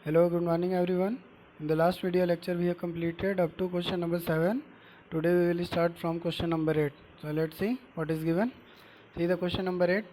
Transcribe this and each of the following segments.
Hello, good morning everyone. In the last video lecture we have completed up to question number 7. Today we will start from question number 8. So let's see what is given. See the question number 8.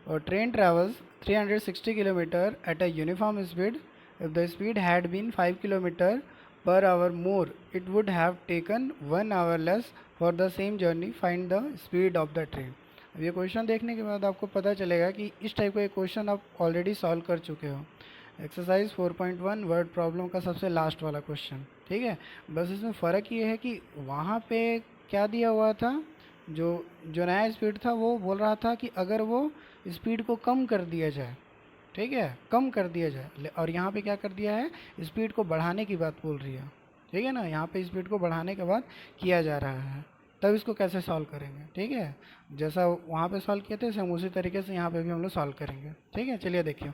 A train travels 360 km at a uniform speed. If the speed had been 5 km per hour more, it would have taken 1 hour less for the same journey. Find the speed of the train. अब ये question देखने के बाद आपको पता चलेगा कि इस टाइप का एक क्वेश्चन आप ऑलरेडी सॉल्व कर चुके हो। एक्सरसाइज 4.1 वर्ड प्रॉब्लम का सबसे लास्ट वाला क्वेश्चन, ठीक है। बस इसमें फ़र्क ये है कि वहाँ पे क्या दिया हुआ था, जो जो नया स्पीड था वो बोल रहा था कि अगर वो स्पीड को कम कर दिया जाए, ठीक है, कम कर दिया जाए, और यहाँ पे क्या कर दिया है, स्पीड को बढ़ाने की बात बोल रही है, ठीक है ना। यहाँ पे स्पीड को बढ़ाने के बाद किया जा रहा है, तब इसको कैसे सॉल्व करेंगे, ठीक है। जैसा वहाँ पे सॉल्व किए थे सेम उसी तरीके से यहाँ पे भी हम लोग सॉल्व करेंगे, ठीक है। चलिए देखिए,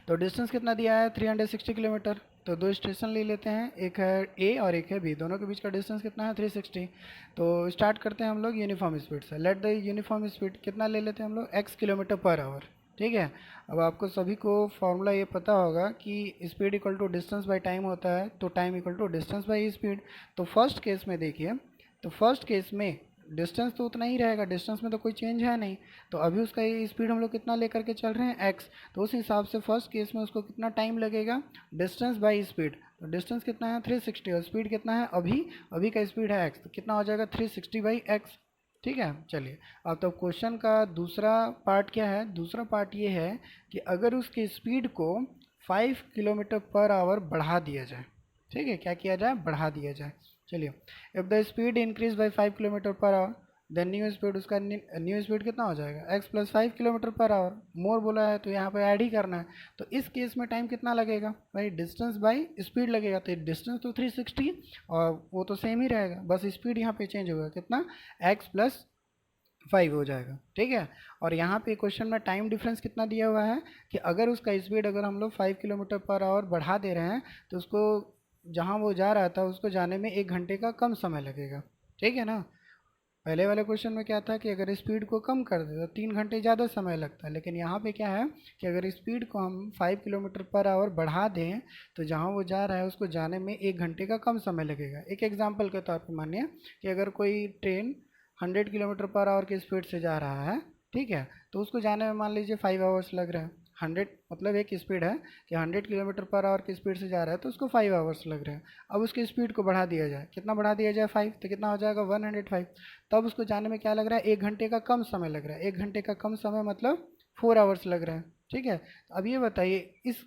तो डिस्टेंस कितना दिया है 360 किलोमीटर। तो दो स्टेशन ले लेते हैं, एक है ए और एक है बी, दोनों के बीच का डिस्टेंस कितना है 360। तो स्टार्ट करते हैं हम लोग यूनिफॉर्म स्पीड से। लेट द यूनिफॉर्म स्पीड कितना ले लेते हैं हम लोग, x किलोमीटर पर आवर, ठीक है। अब आपको सभी को फॉर्मूला ये पता होगा कि speed equal to distance by time होता है, तो time equal to distance by speed. तो फर्स्ट केस में देखिए, तो फर्स्ट केस में डिस्टेंस तो उतना ही रहेगा, डिस्टेंस में तो कोई चेंज है नहीं। तो अभी उसका ये स्पीड हम लोग कितना लेकर के चल रहे हैं x, तो उस हिसाब से फर्स्ट केस में उसको कितना टाइम लगेगा, डिस्टेंस बाई स्पीड। तो डिस्टेंस कितना है 360 और स्पीड कितना है अभी का स्पीड है x, तो कितना हो जाएगा 360 बाई x, ठीक है। चलिए, अब तो क्वेश्चन का दूसरा पार्ट क्या है, दूसरा पार्ट ये है कि अगर उसकी स्पीड को 5 किलोमीटर पर आवर बढ़ा दिया जाए, ठीक है, क्या किया जाए, बढ़ा दिया जाए। चलिए, if the speed increase by 5 kilometre per hour, then new speed, उसका न्यू स्पीड कितना हो जाएगा x plus 5 kilometre per hour. More बोला है तो यहाँ पे ऐड ही करना है। तो इस केस में टाइम कितना लगेगा भाई, डिस्टेंस बाई स्पीड लगेगा। तो डिस्टेंस तो 360 और वो तो सेम ही रहेगा, बस स्पीड यहाँ पे चेंज होगा, कितना x प्लस 5 हो जाएगा, ठीक है। और यहाँ पे क्वेश्चन में टाइम डिफरेंस कितना दिया हुआ है कि अगर उसका स्पीड अगर हम लोग 5 किलोमीटर पर आवर बढ़ा दे रहे हैं, तो उसको जहाँ वो जा रहा था उसको जाने में 1 घंटे का कम समय लगेगा, ठीक है ना। पहले वाले क्वेश्चन में क्या था कि अगर स्पीड को कम कर दे तो 3 घंटे ज़्यादा समय लगता है, लेकिन यहाँ पे क्या है कि अगर स्पीड को हम 5 किलोमीटर पर आवर बढ़ा दें तो जहाँ वो जा रहा है उसको जाने में 1 घंटे का कम समय लगेगा। एक एग्जाम्पल के तौर पर मानिए कि अगर कोई ट्रेन 100 किलोमीटर पर आवर की स्पीड से जा रहा है, ठीक है, तो उसको जाने में मान लीजिए 5 आवर्स लग रहे हैं। 100 मतलब एक स्पीड है कि 100 किलोमीटर पर आवर की स्पीड से जा रहा है, तो उसको 5 आवर्स लग रहे हैं। अब उसकी स्पीड को बढ़ा दिया जाए, कितना बढ़ा दिया जाए 5, तो कितना हो जाएगा 105। तब उसको जाने में क्या लग रहा है, 1 घंटे का कम समय लग रहा है। 1 घंटे का कम समय मतलब 4 आवर्स लग रहे हैं, ठीक है। तो अब ये बताइए, इस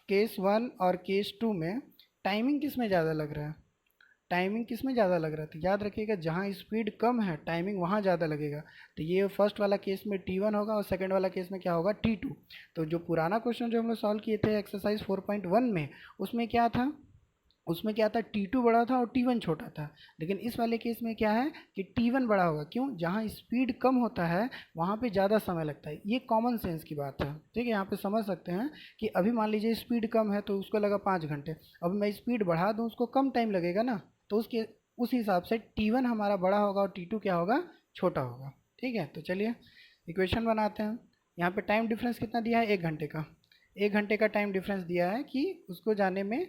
केस 1 और केस 2 में टाइमिंग किस में ज़्यादा लग रहा है, टाइमिंग किस में ज़्यादा लग रहा है। तो याद रखिएगा, जहाँ स्पीड कम है टाइमिंग वहाँ ज़्यादा लगेगा। तो ये फर्स्ट वाला केस में T1 होगा और सेकंड वाला केस में क्या होगा T2। तो जो पुराना क्वेश्चन जो हम लोग सॉल्व किए थे एक्सरसाइज 4.1 में, उसमें क्या था T2 बड़ा था और T1 छोटा था। लेकिन इस वाले केस में क्या है कि T1 बड़ा होगा, क्यों, जहाँ स्पीड कम होता है वहाँ पे ज़्यादा समय लगता है। ये कॉमन सेंस की बात है, ठीक है। यहाँ पे समझ सकते हैं कि अभी मान लीजिए स्पीड कम है तो उसको लगा 5 घंटे, अब मैं स्पीड बढ़ा दूँ उसको कम टाइम लगेगा ना, तो उसके उस हिसाब से T1 हमारा बड़ा होगा और T2 क्या होगा, छोटा होगा, ठीक है। तो चलिए इक्वेशन बनाते हैं। यहाँ पे टाइम डिफरेंस कितना दिया है, 1 घंटे का, 1 घंटे का टाइम डिफरेंस दिया है कि उसको जाने में।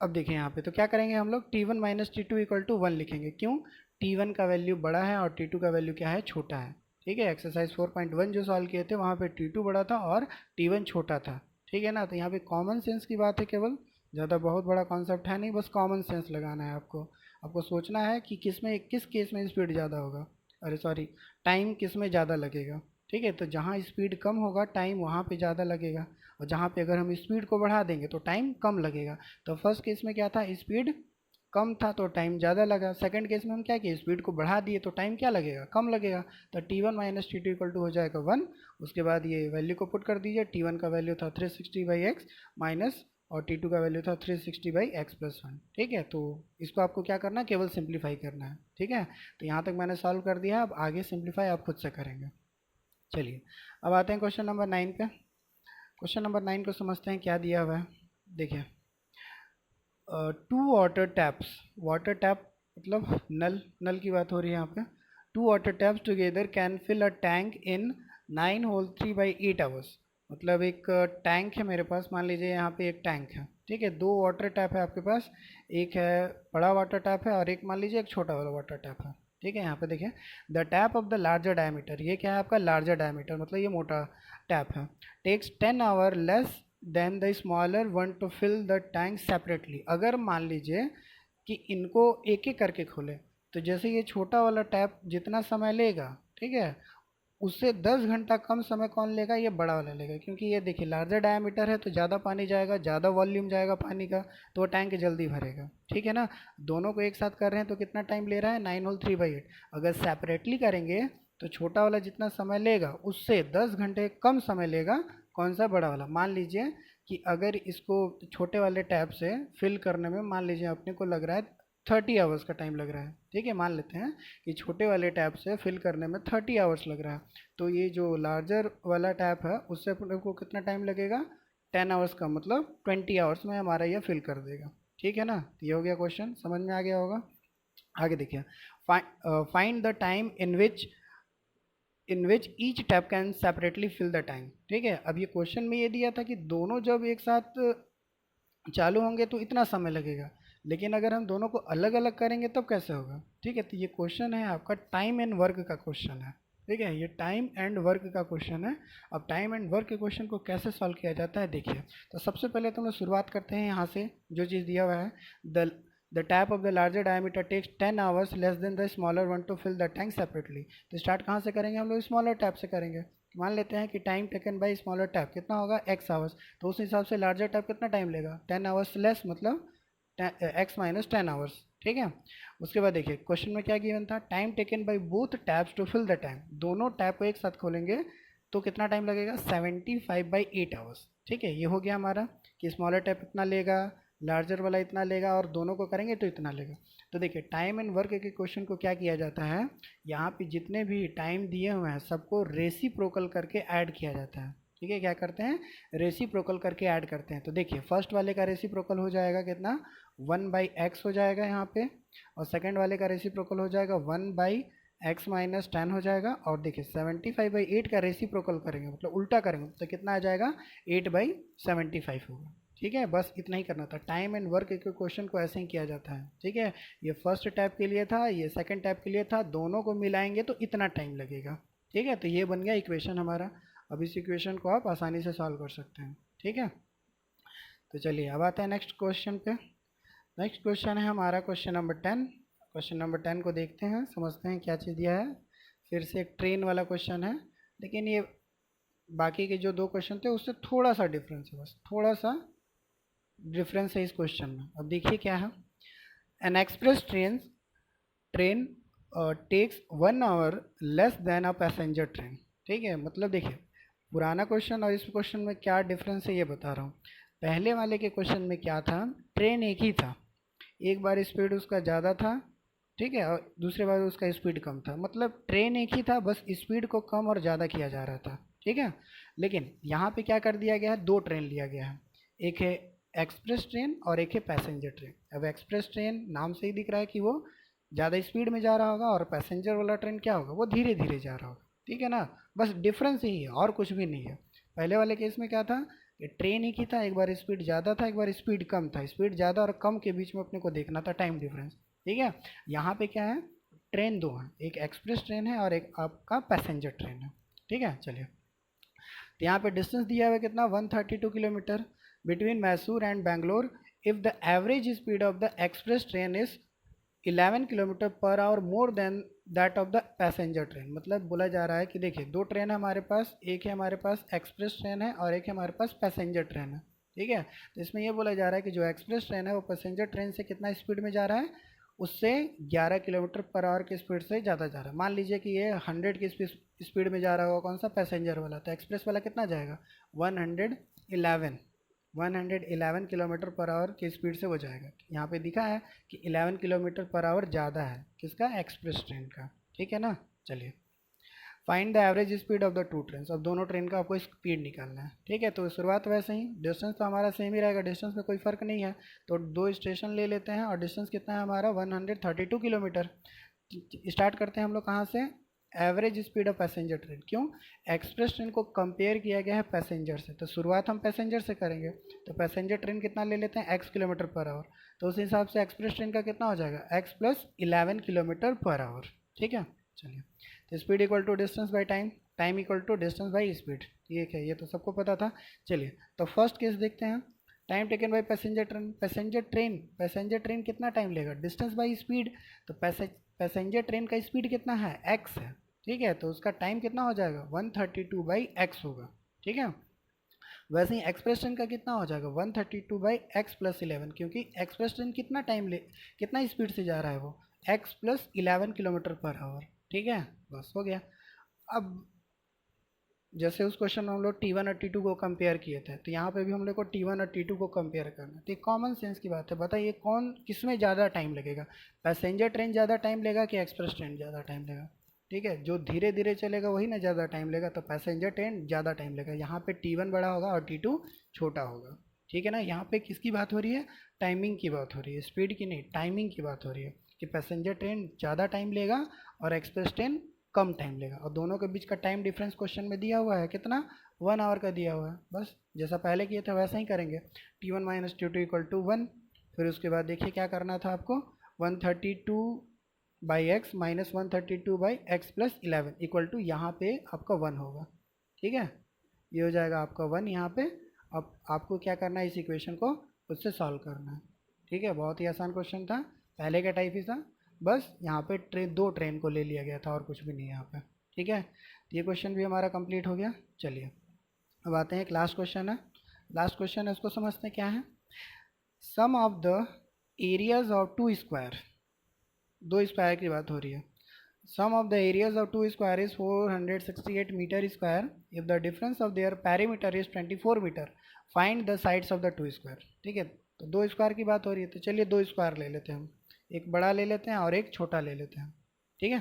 अब देखिए यहाँ पे तो क्या करेंगे हम लोग, T1 minus T2 equal to 1 लिखेंगे, क्यों, T1 का वैल्यू बड़ा है और T2 का वैल्यू क्या है, छोटा है, ठीक है। एक्सरसाइज 4.1 जो सॉल्व किए थे वहाँ पे T2 बड़ा था और T1 छोटा था, ठीक है ना। तो यहाँ पे कॉमन सेंस की बात है केवल, ज़्यादा बहुत बड़ा कॉन्सेप्ट है नहीं, बस कॉमन सेंस लगाना है आपको। आपको सोचना है कि किस केस में स्पीड ज़्यादा होगा, अरे सॉरी, टाइम किस में ज़्यादा लगेगा, ठीक है। तो जहाँ स्पीड कम होगा टाइम वहाँ पे ज़्यादा लगेगा, और जहाँ पे अगर हम स्पीड को बढ़ा देंगे तो टाइम कम लगेगा। तो फर्स्ट केस में क्या था, स्पीड कम था तो टाइम ज़्यादा लगा। सेकंड केस में हम क्या किए, स्पीड को बढ़ा दिए तो टाइम क्या लगेगा, कम लगेगा। तो T1 minus T2 equal to हो जाएगा 1। उसके बाद ये वैल्यू को पुट कर दीजिए, T1 का वैल्यू था 360 बाई एक्स माइनस, और T2 का वैल्यू था 360 बाई एक्स प्लस 1, ठीक है। तो इसको आपको क्या करना है, केवल सिंप्लीफाई करना है, ठीक है। तो यहाँ तक मैंने सॉल्व कर दिया, अब आगे सिंप्लीफाई आप खुद से करेंगे। चलिए, अब आते हैं क्वेश्चन नंबर 9 पे। क्वेश्चन नंबर 9 को समझते हैं क्या दिया हुआ है। देखिए, two water taps, water tap मतलब नल, नल की बात हो रही है यहाँ पे। Two water taps together can fill a tank in 9 whole 3 by 8 hours. मतलब एक टैंक है मेरे पास, मान लीजिए यहाँ पे एक टैंक है, ठीक है, दो वाटर टैप है आपके पास, एक है बड़ा वाटर टैप है और एक मान लीजिए एक छोटा वाला वाटर टैप है, ठीक है। यहाँ पे देखिए the tap of the larger diameter, ये क्या है आपका लार्जर डायमीटर, मतलब ये मोटा टैप है, takes 10 hour less than the smaller one to fill the tank separately. अगर मान लीजिए कि इनको एक एक करके खोले तो जैसे ये छोटा वाला टैप जितना समय लेगा, ठीक है, उससे 10 घंटा कम समय कौन लेगा, ये बड़ा वाला लेगा, क्योंकि ये देखिए लार्जर डायमीटर है तो ज़्यादा पानी जाएगा, ज़्यादा वॉल्यूम जाएगा पानी का, तो वो टैंक जल्दी भरेगा, ठीक है ना। दोनों को एक साथ कर रहे हैं तो कितना टाइम ले रहा है, 9 होल 3/8। अगर सेपरेटली करेंगे तो छोटा वाला जितना समय लेगा उससे 10 घंटे कम समय लेगा कौन सा, बड़ा वाला। मान लीजिए कि अगर इसको छोटे वाले टैप से फिल करने में मान लीजिए अपने को लग रहा है 30 आवर्स का टाइम लग रहा है, ठीक है, मान लेते हैं कि छोटे वाले टैप से फिल करने में 30 आवर्स लग रहा है, तो ये जो लार्जर वाला टैप है उससे अपने को कितना टाइम लगेगा, 10 आवर्स का, मतलब 20 आवर्स में हमारा ये फिल कर देगा, ठीक है ना। तो ये हो गया क्वेश्चन, समझ में आ गया होगा। आगे देखिए, find the time in which each tap can separately fill the tank, ठीक है। अब ये क्वेश्चन में ये दिया था कि दोनों जब एक साथ चालू होंगे तो इतना समय लगेगा, लेकिन अगर हम दोनों को अलग अलग करेंगे तब कैसे होगा, ठीक है। तो ये क्वेश्चन है आपका टाइम एंड वर्क का क्वेश्चन है, ठीक है, ये टाइम एंड वर्क का क्वेश्चन है। अब टाइम एंड वर्क के क्वेश्चन को कैसे सॉल्व किया जाता है देखिए। तो सबसे पहले तो हम लोग शुरुआत करते हैं यहाँ से, जो चीज़ दिया हुआ है, the tap of the larger diameter takes 10 hours less than the smaller one to fill the tank separately. तो स्टार्ट कहाँ से करेंगे हम लोग, स्मॉलर टैप से करेंगे। मान लेते हैं कि time taken bye smaller tap कितना होगा, x आवर्स, तो उस हिसाब से लार्जर टैप कितना टाइम लेगा, 10 आवर्स लेस, मतलब x - 10 आवर्स, ठीक है। उसके बाद देखिए क्वेश्चन में क्या गिवन था, time taken by both taps to fill the tank, दोनों टैप को एक साथ खोलेंगे तो कितना टाइम लगेगा, 75/8 आवर्स, ठीक है। ये हो गया हमारा कि स्मॉलर टैप इतना लेगा, लार्जर वाला इतना लेगा, और दोनों को करेंगे तो इतना लेगा। तो देखिए टाइम एंड वर्क के क्वेश्चन को क्या किया जाता है, यहाँ पे जितने भी टाइम दिए हुए हैं सबको रेसिप्रोकल करके ऐड किया जाता है, ठीक है। क्या करते हैं, रेसिप्रोकल करके ऐड करते हैं। तो देखिए फर्स्ट वाले का रेसिप्रोकल हो जाएगा कितना, 1/x हो जाएगा यहाँ पे, और सेकंड वाले का रेसिप्रोकल हो जाएगा 1/x - 10 हो जाएगा, और देखिए 75/8 का रेसिप्रोकल करेंगे मतलब उल्टा करेंगे तो कितना आ जाएगा, 8/75 होगा, ठीक है। बस इतना ही करना था, टाइम एंड वर्क के क्वेश्चन को ऐसे ही किया जाता है, ठीक है। ये फर्स्ट टैप के लिए था, ये सेकंड टैप के लिए था, दोनों को मिलाएंगे तो इतना टाइम लगेगा, ठीक है। तो ये बन गया इक्वेशन हमारा। अब इस इक्वेशन को आप आसानी से सॉल्व कर सकते हैं, ठीक है। तो चलिए अब आता है नेक्स्ट क्वेश्चन पे। नेक्स्ट क्वेश्चन है हमारा क्वेश्चन नंबर 10। क्वेश्चन नंबर 10 को देखते हैं, समझते हैं क्या चीज़ दिया है। फिर से एक ट्रेन वाला क्वेश्चन है, लेकिन ये बाकी के जो दो क्वेश्चन थे उससे थोड़ा सा डिफरेंस है, बस थोड़ा सा डिफरेंस है इस क्वेश्चन में। अब देखिए क्या है, an express train takes 1 hour less than a passenger train, ठीक है। मतलब देखिए पुराना क्वेश्चन और इस क्वेश्चन में क्या डिफरेंस है ये बता रहा हूँ। पहले वाले के क्वेश्चन में क्या था, ट्रेन एक ही था, एक बार स्पीड उसका ज़्यादा था, ठीक है, और दूसरे बार उसका स्पीड कम था, मतलब ट्रेन एक ही था, बस स्पीड को कम और ज़्यादा किया जा रहा था, ठीक है। लेकिन यहाँ पे क्या कर दिया गया है, दो ट्रेन लिया गया है, एक है एक्सप्रेस ट्रेन और एक है पैसेंजर ट्रेन। अब एक्सप्रेस ट्रेन नाम से ही दिख रहा है कि वो ज़्यादा स्पीड में जा रहा होगा, और पैसेंजर वाला ट्रेन क्या होगा, वो धीरे धीरे जा रहा होगा, ठीक है ना। बस डिफरेंस यही है और कुछ भी नहीं है। पहले वाले केस में क्या था कि ट्रेन एक ही था, एक बार स्पीड ज़्यादा था, एक बार स्पीड कम था, स्पीड ज़्यादा और कम के बीच में अपने को देखना था टाइम डिफरेंस, ठीक है। यहाँ पे क्या है, ट्रेन दो हैं, एक एक्सप्रेस ट्रेन है और एक आपका पैसेंजर ट्रेन है, ठीक है। चलिए तो यहाँ पे डिस्टेंस दिया हुआ है कितना, 132 kilometre between Mysore and Bangalore if the average speed of the express train is 11 kilometre per hour more than that of the passenger train. मतलब बोला जा रहा है कि देखिए दो ट्रेन है हमारे पास, एक है हमारे पास एक्सप्रेस ट्रेन है और एक है हमारे पास पैसेंजर ट्रेन है, ठीक है। तो इसमें ये बोला जा रहा है कि जो एक्सप्रेस ट्रेन है वो पैसेंजर ट्रेन से कितना स्पीड में जा रहा है, उससे 11 किलोमीटर पर आवर की स्पीड से ज़्यादा जा रहा है। मान लीजिए कि ये 100 की स्पीड में जा रहा होगा कौन सा, पैसेंजर वाला, तो एक्सप्रेस वाला कितना जाएगा, 111 किलोमीटर पर आवर की स्पीड से वो जाएगा। यहाँ पे दिखा है कि 11 किलोमीटर पर आवर ज़्यादा है किसका, एक्सप्रेस ट्रेन का, ठीक है ना। चलिए find the average speed of the to train. अब दोनों ट्रेन का आपको स्पीड निकालना है, ठीक है। तो शुरुआत वैसे ही, डिस्टेंस तो हमारा सेम ही रहेगा, डिस्टेंस में कोई फ़र्क नहीं है, तो दो स्टेशन ले लेते हैं और डिस्टेंस कितना है हमारा, 132 किलोमीटर। स्टार्ट करते हैं हम लोग कहाँ से, average speed of passenger train. क्यों? एक्सप्रेस ट्रेन को कंपेयर किया गया है पैसेंजर से, तो शुरुआत हम पैसेंजर से करेंगे। तो पैसेंजर ट्रेन कितना ले लेते हैं? x किलोमीटर पर आवर, तो उस हिसाब से एक्सप्रेस ट्रेन का कितना हो जाएगा? x plus 11 kilometre per hour. ठीक है, चलिए। तो speed equal to distance by time, time equal to distance by speed, ठीक है, ये तो सबको पता था। चलिए, तो फर्स्ट केस देखते हैं। Time taken by passenger train, passenger train कितना टाइम लेगा? डिस्टेंस बाई स्पीड, तो पैसेंजर ट्रेन का स्पीड कितना है? x है, ठीक है, तो उसका टाइम कितना हो जाएगा? 132 बाई एक्स होगा। ठीक है, वैसे ही एक्सप्रेस ट्रेन का कितना हो जाएगा? 132 बाई एक्स प्लस 11, क्योंकि एक्सप्रेस ट्रेन कितना स्पीड से जा रहा है वो? x plus 11 kilometre per hour. ठीक है, बस हो गया। अब जैसे उस क्वेश्चन में हम लोग T1 और T2 को कंपेयर किए थे, तो यहाँ पे भी हम लोग को T1 और T2 को कंपेयर करना है। तो ये कॉमन सेंस की बात है, बताइए कौन किसमें ज़्यादा टाइम लगेगा? पैसेंजर ट्रेन ज़्यादा टाइम लेगा कि एक्सप्रेस ट्रेन ज़्यादा टाइम लेगा? ठीक है, जो धीरे धीरे चलेगा वही ना ज़्यादा टाइम लेगा, तो पैसेंजर ट्रेन ज़्यादा टाइम लेगा। यहाँ पे T1 बड़ा होगा और T2 छोटा होगा। ठीक है ना, यहाँ पे किसकी बात हो रही है? टाइमिंग की बात हो रही है, स्पीड की नहीं, टाइमिंग की बात हो रही है कि पैसेंजर ट्रेन ज़्यादा टाइम लेगा और एक्सप्रेस ट्रेन कम टाइम लेगा। और दोनों के बीच का टाइम डिफरेंस क्वेश्चन में दिया हुआ है कितना? 1 आवर का दिया हुआ है। बस जैसा पहले किए थे वैसा ही करेंगे, T1 minus T2 equal to 1। फिर उसके बाद देखिए क्या करना था आपको? 132 by x minus 132 by x plus 11 equal to, यहाँ पे आपका 1 होगा। ठीक है, ये हो जाएगा आपका 1 यहाँ पे। अब आपको क्या करना है? इस इक्वेशन को उससे सॉल्व करना है। ठीक है, बहुत ही आसान क्वेश्चन था, पहले का टाइप ही था, बस यहाँ पे दो ट्रेन को ले लिया गया था और कुछ भी नहीं है यहाँ पे। ठीक है, तो ये क्वेश्चन भी हमारा कंप्लीट हो गया। चलिए, अब आते हैं एक लास्ट क्वेश्चन है। लास्ट क्वेश्चन है, उसको समझते हैं क्या है। Sum of the areas of two square, दो स्क्वायर की बात हो रही है। Sum of the areas of two square is 468 metre square if the difference of their perimeter is 24 metre, find the sides of the two square. ठीक है, तो दो स्क्वायर की बात हो रही है, तो चलिए दो स्क्वायर ले लेते हैं हम, एक बड़ा ले लेते हैं और एक छोटा ले लेते हैं। ठीक है,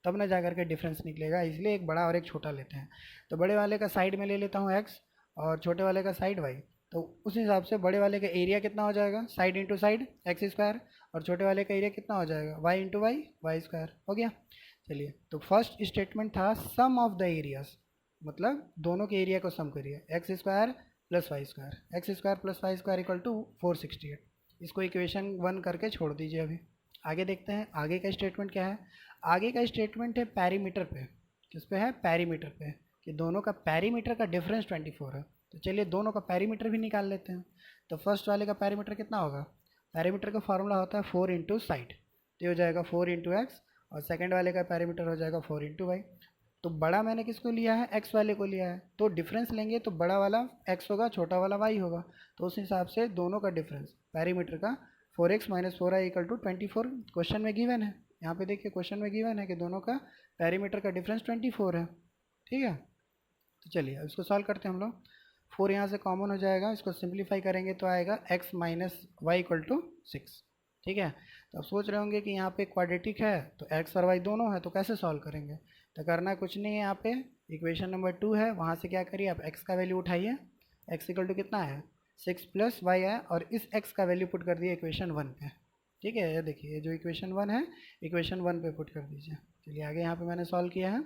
तब ना जा करके डिफरेंस निकलेगा, इसलिए एक बड़ा और एक छोटा लेते हैं। तो बड़े वाले का साइड में ले लेता हूँ x और छोटे वाले का साइड y। तो उस हिसाब से बड़े वाले का एरिया कितना हो जाएगा? Side into side x square, और छोटे वाले का एरिया कितना हो जाएगा? y into y square. हो गया। चलिए, तो फर्स्ट स्टेटमेंट था सम ऑफ द एरियाज, मतलब दोनों के एरिया को सम करिए, x square plus y square, x square plus y square equal to 468। इसको इक्वेशन 1 करके छोड़ दीजिए। अभी आगे देखते हैं आगे का स्टेटमेंट क्या है। आगे का स्टेटमेंट है पैरीमीटर पे। किस पे है? पैरीमीटर पे, कि दोनों का पैरीमीटर का डिफरेंस 24 है। तो चलिए दोनों का पैरीमीटर भी निकाल लेते हैं। तो फर्स्ट वाले का पैरीमीटर कितना होगा? पैरीमीटर का फॉर्मूला होता है 4 इंटू साइड, तो हो जाएगा 4 इंटू एक्स, और सेकेंड वाले का पैरीमीटर हो जाएगा 4 इंटू वाई। तो बड़ा मैंने किसको लिया है? एक्स वाले को लिया है, तो डिफरेंस लेंगे तो बड़ा वाला एक्स होगा, छोटा वाला वाई होगा। तो उस हिसाब से दोनों का डिफरेंस पैरीमीटर का 4x minus 4y equal to 24 question में गिवन है। यहाँ पे देखिए क्वेश्चन में गिवन है कि दोनों का पैरीमीटर का डिफरेंस 24 है। ठीक है, तो चलिए अब इसको सॉल्व करते हैं हम लोग। 4 यहाँ से कॉमन हो जाएगा, इसको सिंप्लीफाई करेंगे तो आएगा x minus y equal to 6। ठीक है, तो अब सोच रहे होंगे कि यहाँ पे क्वाड्रेटिक है तो x और y दोनों है, तो कैसे सॉल्व करेंगे? तो करना कुछ नहीं है, यहाँ पे इक्वेशन नंबर 2 है, वहाँ से क्या करिए आप x का वैल्यू उठाइए। x इक्वल टू कितना है? 6 प्लस वाई है, और इस x का वैल्यू पुट कर दिए इक्वेशन 1 पे। ठीक है, ये देखिए जो इक्वेशन 1 है, इक्वेशन 1 पे पुट कर दीजिए। चलिए आगे यहाँ पे मैंने सॉल्व किया है।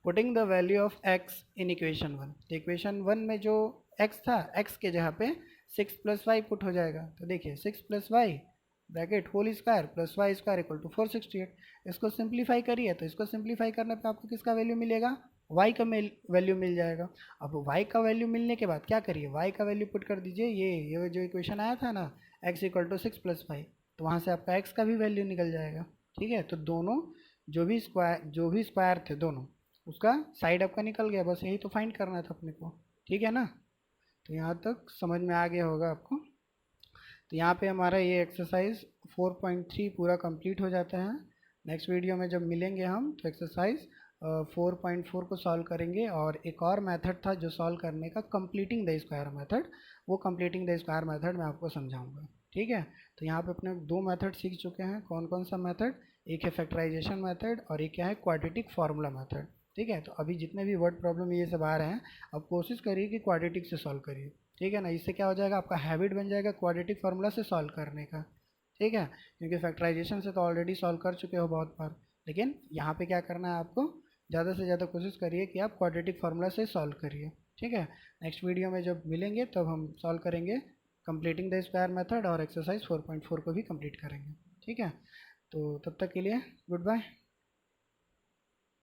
Putting the value of x in equation 1, तो इक्वेशन 1 में जो x था, x के जगह पे 6 प्लस वाई पुट हो जाएगा। तो देखिए 6 plus y bracket whole square plus y square equal to 468। इसको सिंप्लीफाई करिए, तो इसको सिंप्लीफाई करने पे आपको किसका वैल्यू मिलेगा? y का वैल्यू मिल जाएगा। अब y का वैल्यू मिलने के बाद क्या करिए? y का वैल्यू पुट कर दीजिए, ये जो इक्वेशन आया था ना, x equal to 6 plus y, तो वहाँ से आपका x का भी वैल्यू निकल जाएगा। ठीक है, तो दोनों जो भी स्क्वायर थे दोनों, उसका साइड आपका निकल गया, बस यही तो फाइंड करना था अपने को। ठीक है ना, तो यहाँ तक समझ में आ गया होगा आपको। तो यहाँ पे हमारा ये एक्सरसाइज 4.3 पूरा कंप्लीट हो जाता है। नेक्स्ट वीडियो में जब मिलेंगे हम तो एक्सरसाइज 4.4 को सॉल्व करेंगे, और एक और मेथड था जो सॉल्व करने का, कंप्लीटिंग द स्क्वायर मेथड, वो कंप्लीटिंग द स्क्वायर मेथड मैं आपको समझाऊंगा। ठीक है, तो यहाँ पे अपने 2 मेथड सीख चुके हैं। कौन कौन सा मेथड? एक है फैक्टराइजेशन मेथड और एक क्या है? Quadratic formula method. ठीक है, तो अभी जितने भी वर्ड प्रॉब्लम ये सब आ रहे हैं, अब कोशिश करिए कि क्वाड्रेटिक से सॉल्व करिए। ठीक है ना, इससे क्या हो जाएगा? आपका हैबिट बन जाएगा क्वाड्रेटिक फार्मूला से सॉल्व करने का। ठीक है, क्योंकि फैक्टराइजेशन से तो ऑलरेडी सॉल्व कर चुके हो बहुत बार, लेकिन यहाँ पे क्या करना है आपको? ज़्यादा से ज़्यादा कोशिश करिए कि आप क्वाड्रेटिक फार्मूला से सॉल्व करिए। ठीक है, नेक्स्ट वीडियो में जब मिलेंगे तब हम सॉल्व करेंगे कंप्लीटिंग द स्क्वायर मेथड और एक्सरसाइज 4.4 को भी कंप्लीट करेंगे। ठीक है, तो तब तक के लिए गुड बाय।